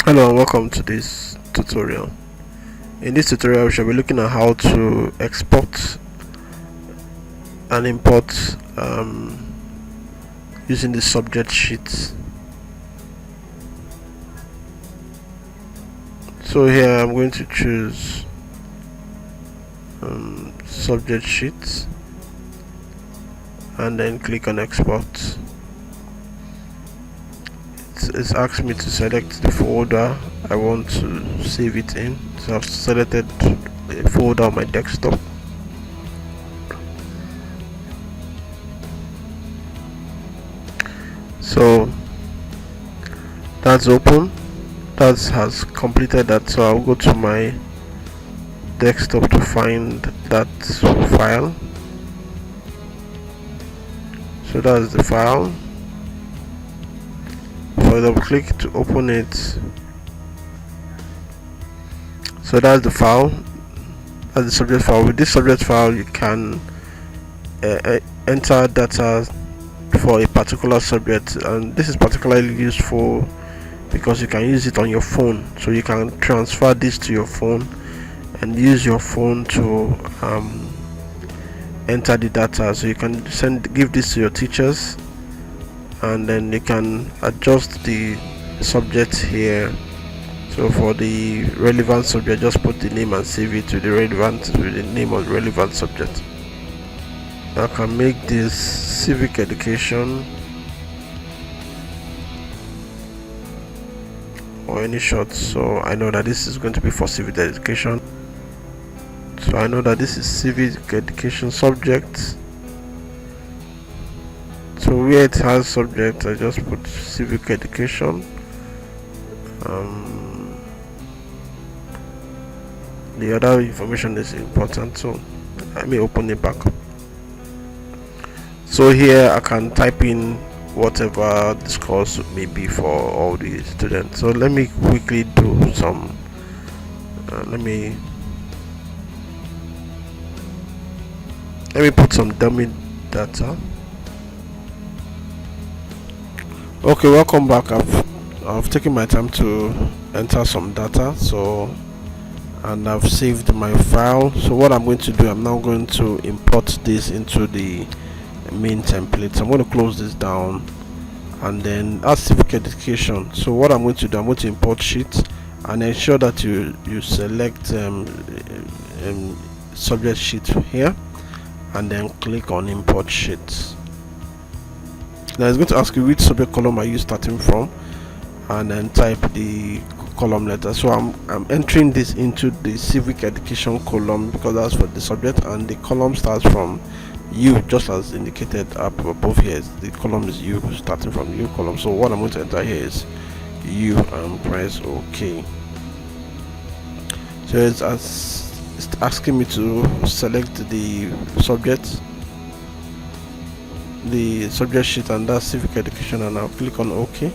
Hello and welcome to this tutorial. In this tutorial we shall be looking at how to export and import using the subject sheet. So here I'm going to choose subject sheet and then click on export. It's asked me to select the folder I want to save it in, so I've selected a folder on my desktop. So that's open, that has completed that, so I'll go to my desktop to find that file. So that's the file. So I double click to open it. So that's the file, that's the subject file. With this subject file you can enter data for a particular subject, and this is particularly useful because you can use it on your phone. So you can transfer this to your phone and use your phone to enter the data. So you can give this to your teachers, and then you can adjust the subject here. So for the relevant subject, just put the name and save it to the name of the relevant subject. I can make this civic education or any short, so I know that this is going to be for civic education. So I know that this is civic education subject. So where it has subject, I just put civic education. The other information is important, so let me open it back. So here I can type in whatever this course may be for all the students. So let me quickly do some let me put some dummy data. Okay, welcome back. I've taken my time to enter some data, so and I've saved my file. So what I'm going to do, I'm now going to import this into the main template. So I'm going to close this down, and then add civic education. So what I'm going to do, I'm going to import sheet and ensure that you select subject sheet here, and then click on import sheet. Now it's going to ask you which subject column are you starting from, and then type the column letter. So I'm entering this into the civic education column because that's for the subject, and the column starts from U, just as indicated up above here. The column is U, starting from U column. So what I'm going to enter here is U and press OK. So it's asking me to select the subject sheet, and that's civic education, and I'll click on OK,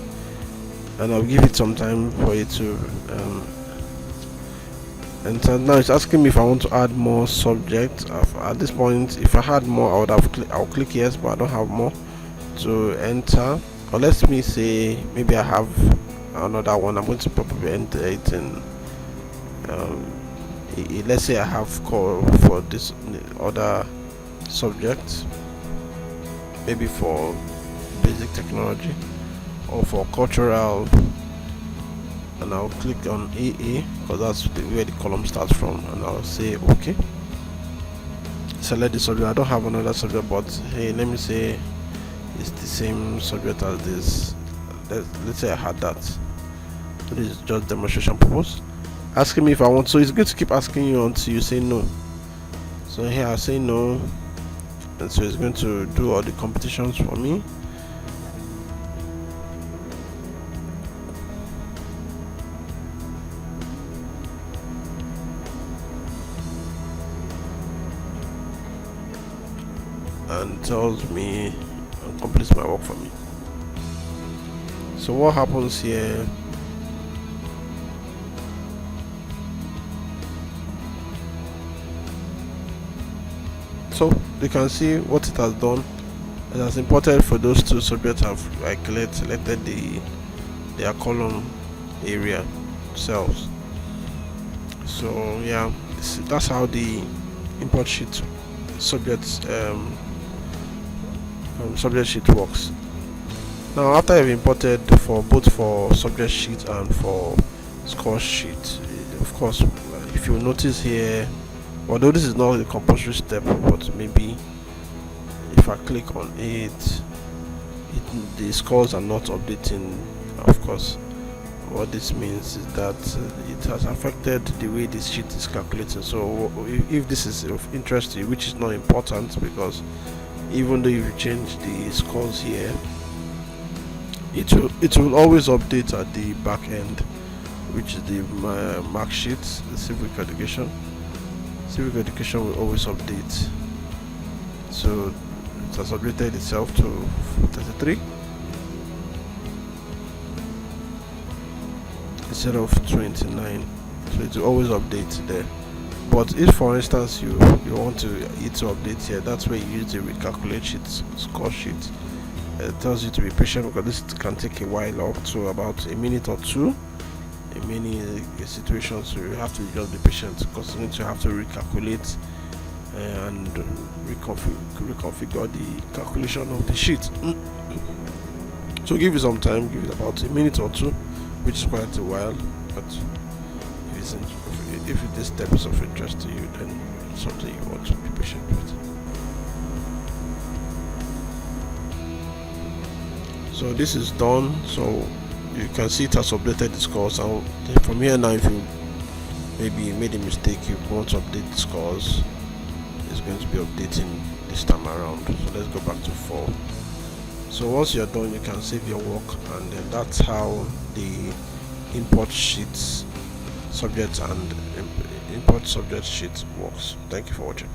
and I'll give it some time for it to enter. Now it's asking me if I want to add more subjects. At this point, if I had more, I'll click yes, but I don't have more to enter. Or let me say maybe I have another one. I'm going to probably enter it in let's say I have core for this other subject, maybe for basic technology or for cultural, and I'll click on AA because that's where the column starts from, and I'll say OK. Select the subject. I don't have another subject, but hey, let me say it's the same subject as this. Let's say I had that. So this is just demonstration purpose. Asking me if I want, so it's good to keep asking you until you say no. So here I say no, and so it's going to do all the computations for me. And tells me and completes my work for me. So what happens here, so you can see what it has done. It has imported for those two subjects. I selected their column area cells. So yeah, that's how the import sheet subject sheet works. Now after you've imported for both for subject sheet and for score sheet, of course, if you notice here, although this is not a compulsory step, but maybe if I click on the scores are not updating. Of course, what this means is that it has affected the way this sheet is calculating. So if this is of interest to you, which is not important, because even though you change the scores here, it will always update at the back end, which is the mark sheet, the civic education. Civic education will always update. So it has updated itself to 33 instead of 29, so it will always update there. But if for instance you want it to update here, that's where you use the recalculate sheet, score sheet. It tells you to be patient, because this can take a while, up to about a minute or two in many situations. So you have to just be patient, because you need to have to recalculate and reconfigure the calculation of the sheet. So give it some time, give it about a minute or two, which is quite a while. But if this step is of interest to you, then it's something you want to be patient with. So this is done. So you can see it has updated the scores. And from here now, if you maybe made a mistake, you want to update the scores, it's going to be updating this time around. So let's go back to 4. So once you're done, you can save your work, and then that's how the import sheets subject and import subject sheet works. Thank you for watching.